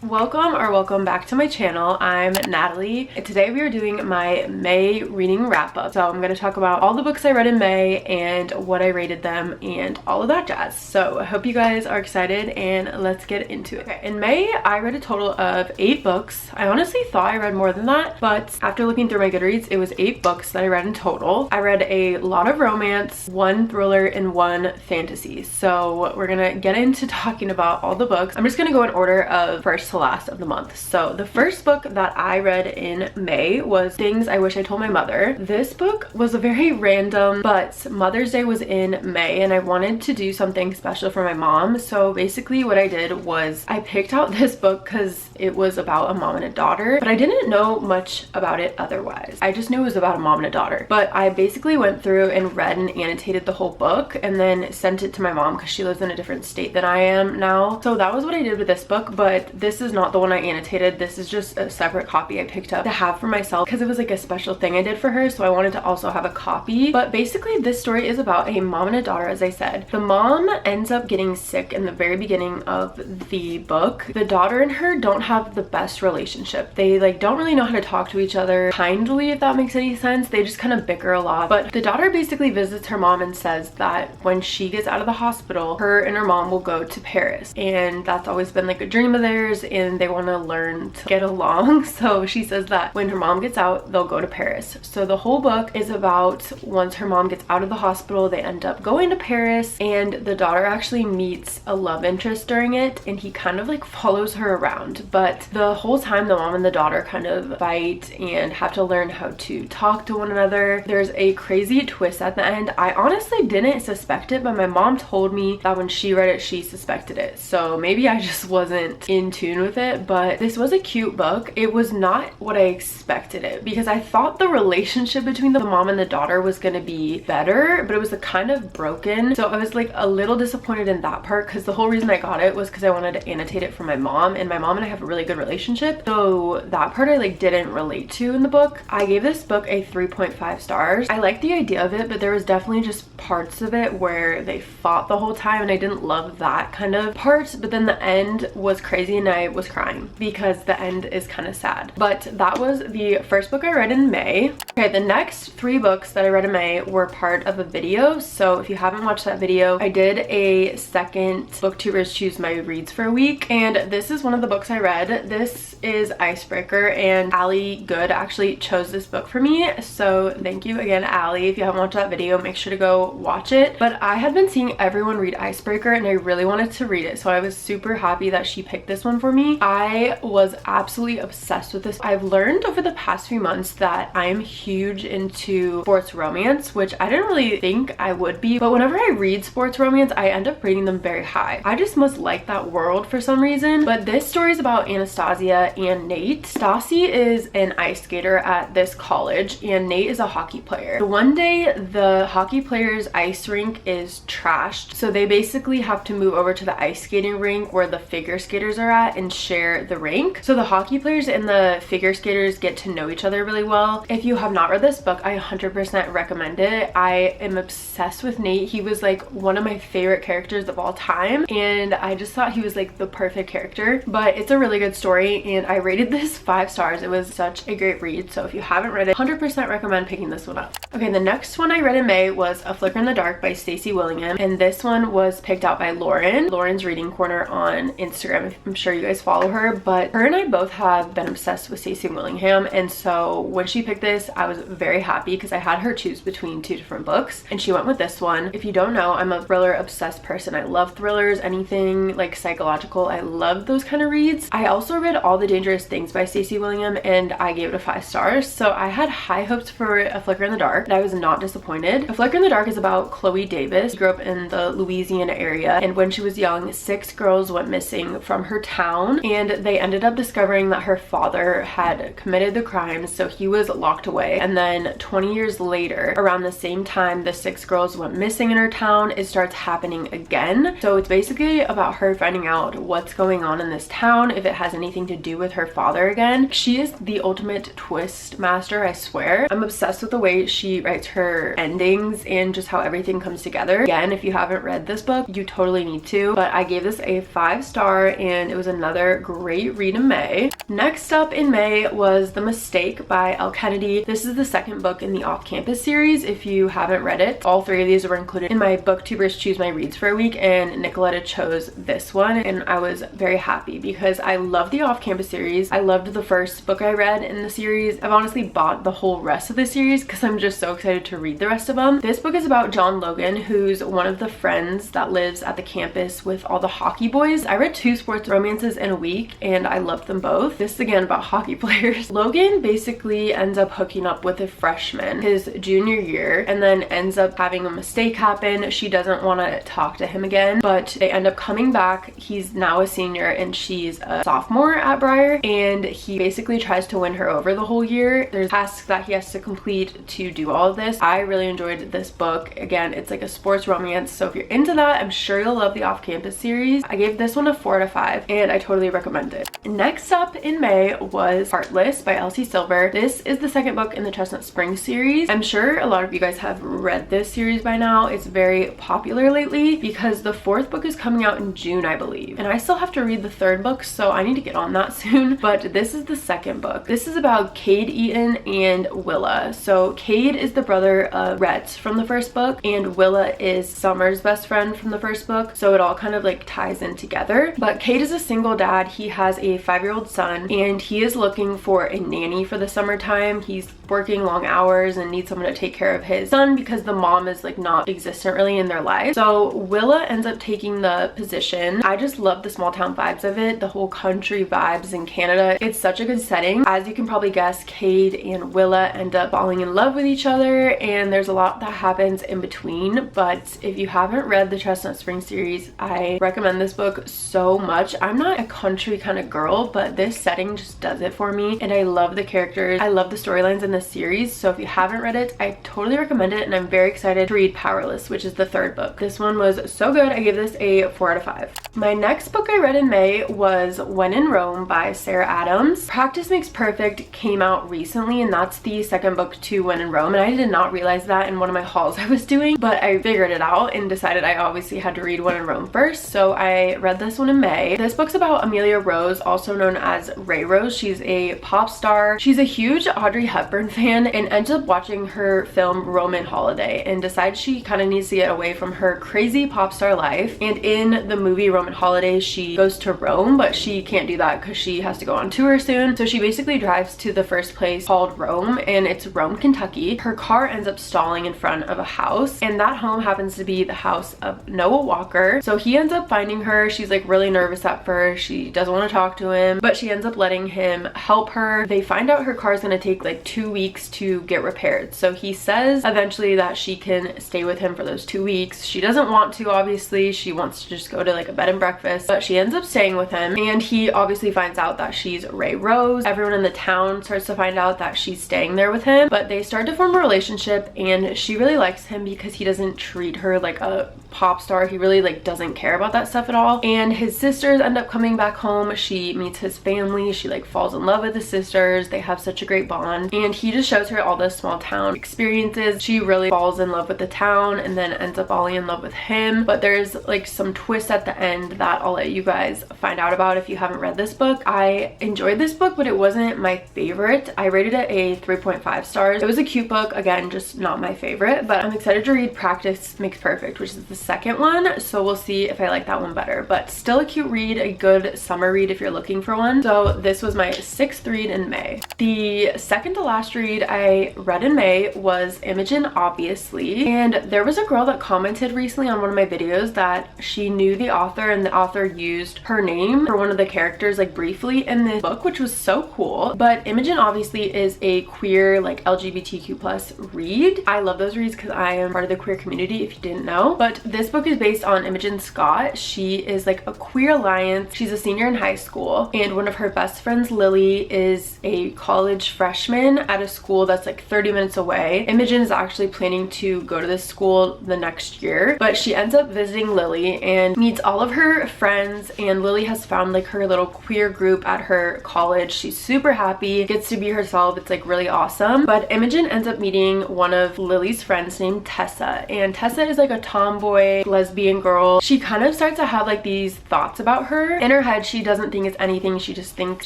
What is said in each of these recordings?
Welcome back to my channel. I'm Natalie. Today we are doing my May reading wrap-up. So I'm going to talk about all the books I read in May and what I rated them and all of that jazz. So I hope you guys are excited and let's get into it. Okay, in May I read a total of 8 books. I honestly thought I read more than that, but after looking through my Goodreads, it was 8 books that I read in total. I read a lot of romance, 1 thriller, and 1 fantasy. So we're gonna get into talking about all the books. I'm just gonna go in order of first to last of the month. So the first book that I read in May was Things I Wish I Told My Mother. This book was a very random, but Mother's Day was in May and I wanted to do something special for my mom. So basically what I did was I picked out this book because it was about a mom and a daughter, but I didn't know much about it otherwise. I just knew it was about a mom and a daughter. But I basically went through and read and annotated the whole book and then sent it to my mom because she lives in a different state than I am now. So that was what I did with this book, but this is not the one I annotated. This is just a separate copy I picked up to have for myself because it was like a special thing I did for her, so I wanted to also have a copy. But basically this story is about a mom and a daughter, as I said. The mom ends up getting sick in the very beginning of the book. The daughter and her don't have the best relationship. They like don't really know how to talk to each other kindly, if that makes any sense. They just kind of bicker a lot. But the daughter basically visits her mom and says that when she gets out of the hospital, her and her mom will go to Paris, and that's always been like a dream of theirs and they want to learn to get along. So she says that when her mom gets out, they'll go to Paris. So the whole book is about once her mom gets out of the hospital, they end up going to Paris, and the daughter actually meets a love interest during it and he kind of like follows her around. But the whole time the mom and the daughter kind of fight and have to learn how to talk to one another. There's a crazy twist at the end. I honestly didn't suspect it, but my mom told me that when she read it she suspected it. So maybe I just wasn't in tune with it, but this was a cute book. It was not what I expected it because I thought the relationship between the mom and the daughter was going to be better, but it was kind of broken. So I was like a little disappointed in that part because the whole reason I got it was because I wanted to annotate it for my mom, and my mom and I have a really good relationship. So that part I like didn't relate to in the book. I gave this book a 3.5 stars. I liked the idea of it, but there was definitely just parts of it where they fought the whole time and I didn't love that kind of part. But then the end was crazy and I was crying because the end is kind of sad. But that was the first book I read in May. Okay, the next 3 books that I read in May were part of a video. So if you haven't watched that video, I did a second booktubers choose my reads for a week, and this is one of the books I read. This is Icebreaker, and Allie Good actually chose this book for me, so thank you again, Allie. If you haven't watched that video, make sure to go watch it. But I had been seeing everyone read Icebreaker and I really wanted to read it, so I was super happy that she picked this one for me. I was absolutely obsessed with this. I've learned over the past few months that I am huge into sports romance, which I didn't really think I would be, but whenever I read sports romance I end up rating them very high. I just must like that world for some reason. But this story is about Anastasia and Nate. Stassi is an ice skater at this college and Nate is a hockey player. One day the hockey player's ice rink is trashed, so they basically have to move over to the ice skating rink where the figure skaters are at and share the rink. So the hockey players and the figure skaters get to know each other really well. If you have not read this book, I 100% recommend it. I am obsessed with Nate. He was like one of my favorite characters of all time and I just thought he was like the perfect character. But it's a really good story and I rated this 5 stars. It was such a great read, so if you haven't read it, 100% recommend picking this one up. Okay, the next one I read in May was A Flicker in the Dark by Stacey Willingham, and this one was picked out by Lauren's Reading Corner on Instagram. I'm sure you guys follow her, but her and I both have been obsessed with Stacey Willingham, and so when she picked this I was very happy because I had her choose between 2 different books and she went with this one. If you don't know, I'm a thriller obsessed person. I love thrillers, anything like psychological. I love those kind of reads. I also read All the Dangerous Things by Stacey Willingham and I gave it a 5 stars, so I had high hopes for A Flicker in the Dark and I was not disappointed. A Flicker in the Dark is about Chloe Davis. She grew up in the Louisiana area, and when she was young 6 girls went missing from her town and they ended up discovering that her father had committed the crimes, so he was locked away. And then 20 years later, around the same time the 6 girls went missing in her town, it starts happening again. So it's basically about her finding out what's going on in this town, if it has anything to do with her father again. She is the ultimate twist master, I swear. I'm obsessed with the way she she writes her endings and just how everything comes together. Again, if you haven't read this book, you totally need to, but I gave this a 5-star and it was another great read in May. Next up in May was The Mistake by Elle Kennedy. This is the second book in the Off-Campus series. If you haven't read it, all 3 of these were included in my booktubers choose my reads for a week, and Nicoletta chose this one, and I was very happy because I love the Off-Campus series. I loved the first book I read in the series. I've honestly bought the whole rest of the series because I'm just so excited to read the rest of them. This book is about John Logan, who's one of the friends that lives at the campus with all the hockey boys. I read 2 sports romances in a week and I loved them both. This is again about hockey players. Logan basically ends up hooking up with a freshman his junior year and then ends up having a mistake happen. She doesn't want to talk to him again, but they end up coming back. He's now a senior and she's a sophomore at Briar, and he basically tries to win her over the whole year. There's tasks that he has to complete to do all of this. I really enjoyed this book. Again, it's like a sports romance, so if you're into that, I'm sure you'll love the Off-Campus series. I gave this one a 4 out of 5 and I totally recommend it. Next up in May was Heartless by Elsie Silver. This is the second book in the Chestnut Springs series. I'm sure a lot of you guys have read this series by now. It's very popular lately because the 4th book is coming out in June, I believe, and I still have to read the 3rd book, so I need to get on that soon. But this is the second book. This is about Cade Eaton and Willa. So Cade is the brother of Rhett from the first book, and Willa is Summer's best friend from the first book, so it all kind of like ties in together. But Cade is a single dad. He has a 5-year-old son and he is looking for a nanny for the summertime. He's working long hours and needs someone to take care of his son because the mom is like not existent really in their life. So Willa ends up taking the position. I just love the small town vibes of it, the whole country vibes in Canada. It's such a good setting. As you can probably guess, Cade and Willa end up falling in love with each other and there's a lot that happens in between. But if you haven't read the Chestnut Springs series, I recommend this book so much. I'm not a country kind of girl, but this setting just does it for me, and I love the characters. I love the storylines in this series, so if you haven't read it, I totally recommend it, and I'm very excited to read Powerless, which is the 3rd book. This one was so good. I gave this a 4 out of 5. My next book I read in May was When in Rome by Sarah Adams. Practice Makes Perfect came out recently, and that's the second book to When in Rome, and I did not realize that in one of my hauls I was doing, but I figured it out and decided I obviously had to read When in Rome first, so I read this one in May. This book's about Amelia Rose, also known as Ray Rose. She's a pop star. She's a huge Audrey Hepburn fan and ends up watching her film Roman Holiday and decides she kind of needs to get away from her crazy pop star life. And in the movie Roman Holiday, she goes to Rome, but she can't do that because she has to go on tour soon. So she basically drives to the first place called Rome, and it's Rome, Kentucky. Her car ends up stalling in front of a house, and that home happens to be the house of Noah Walker. So he ends up finding her. She's like really nervous at first. She doesn't want to talk to him, but she ends up letting him help her. They find out her car is going to take like 2 weeks to get repaired. So he says eventually that she can stay with him for those 2 weeks. She doesn't want to, obviously. She wants to just go to like a bed and breakfast, but she ends up staying with him, and he obviously finds out that she's Ray Rose. Everyone in the town starts to find out that she's staying there with him, but they start to form a relationship, and she really likes him because he doesn't treat her like a pop star. He really like doesn't care about that stuff at all. And his sisters end up coming back home. She meets his family. She like falls in love with his sisters. They have such a great bond, and he just shows her all the small town experiences. She really falls in love with the town and then ends up falling in love with him. But there's like some twist at the end that I'll let you guys find out about if you haven't read this book. I enjoyed this book, but it wasn't my favorite. I rated it a 3.5 stars. It was a cute book, again, just not my favorite, but I'm excited to read Practice Makes Perfect, which is the second one, so we'll see if I like that one better. But still a cute read, a good summer read if you're looking for one. So this was my 6th read in May. The second to last read I read in May was Imogen, obviously, and there was a girl that commented recently on one of my videos that she knew the author and the author used her name for one of the characters like briefly in the book, which was so cool. But Imogen obviously is a queer like LGBTQ+ read. I love those reads because I am part of the queer community, if you didn't know. But This book is based on Imogen Scott. She is like a queer alliance. She's a senior in high school, and one of her best friends, Lily, is a college freshman at a school that's like 30 minutes away. Imogen is actually planning to go to this school the next year, but she ends up visiting Lily and meets all of her friends, and Lily has found like her little queer group at her college. She's super happy, gets to be herself. It's like really awesome. But Imogen ends up meeting one of Lily's friends named Tessa, and Tessa is like a tomboy lesbian girl. She kind of starts to have like these thoughts about her. In her head, she doesn't think it's anything. She just thinks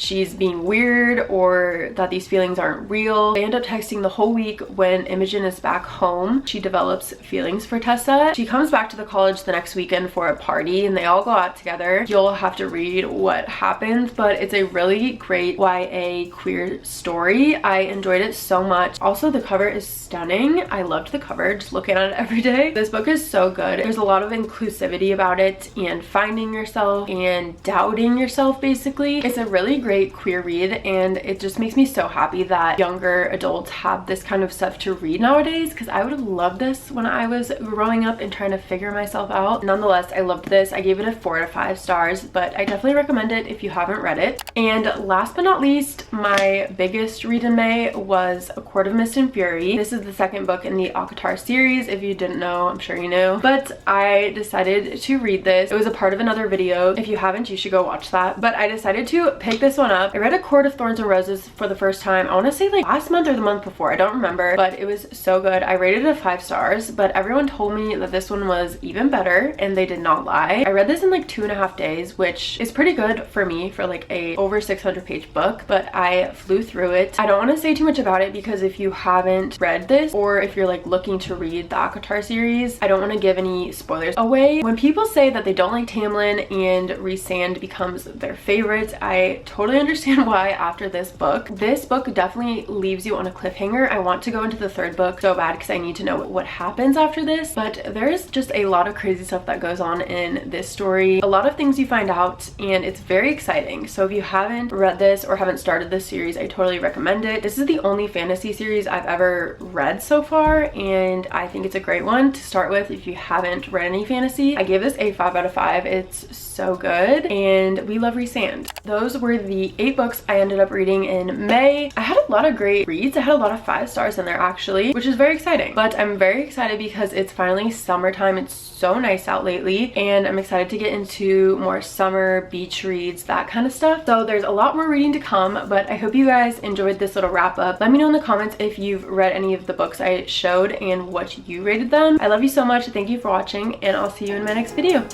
she's being weird or that these feelings aren't real. They end up texting the whole week. When Imogen is back home, she develops feelings for Tessa. She comes back to the college the next weekend for a party, and they all go out together. You'll have to read what happens, but it's a really great YA queer story. I enjoyed it so much. Also, the cover is stunning. I loved the cover, just looking at it every day. This book is so good. There's a lot of inclusivity about it and finding yourself and doubting yourself, basically. It's a really great queer read, and it just makes me so happy that younger adults have this kind of stuff to read nowadays, because I would have loved this when I was growing up and trying to figure myself out. Nonetheless, I loved this. I gave it a 4 to 5 stars, but I definitely recommend it if you haven't read it. And last but not least, my biggest read in May was A Court of Mist and Fury. This is the second book in the Akatar series. If you didn't know, I'm sure you knew, but I decided to read this. It was a part of another video. If you haven't, you should go watch that. But I decided to pick this one up. I read A Court of Thorns and Roses for the first time, I want to say like last month or the month before, I don't remember, but it was so good. I rated it 5 stars, but everyone told me that this one was even better, and they did not lie. I read this in like 2.5 days, which is pretty good for me for like a over 600-page book, but I flew through it. I don't want to say too much about it because if you haven't read this, or if you're like looking to read the Akatar series, I don't want to give any spoilers away. When people say that they don't like Tamlin and Rhysand becomes their favorite, I totally understand why after this book. This book definitely leaves you on a cliffhanger. I want to go into the 3rd book so bad because I need to know what happens after this, but there is just a lot of crazy stuff that goes on in this story. A lot of things you find out, and it's very exciting. So if you haven't read this or haven't started this series, I totally recommend it. This is the only fantasy series I've ever read so far, and I think it's a great one to start with if you haven't read any fantasy. I gave this a 5 out of 5. It's so good, and we love Rhysand. Those were the 8 books I ended up reading in May. I had a lot of great reads. I had a lot of 5 stars in there actually, which is very exciting. But I'm very excited because it's finally summertime. It's so nice out lately, and I'm excited to get into more summer beach reads, that kind of stuff. So there's a lot more reading to come, but I hope you guys enjoyed this little wrap up. Let me know in the comments if you've read any of the books I showed and what you rated them. I love you so much. Thank you for watching, and I'll see you in my next video.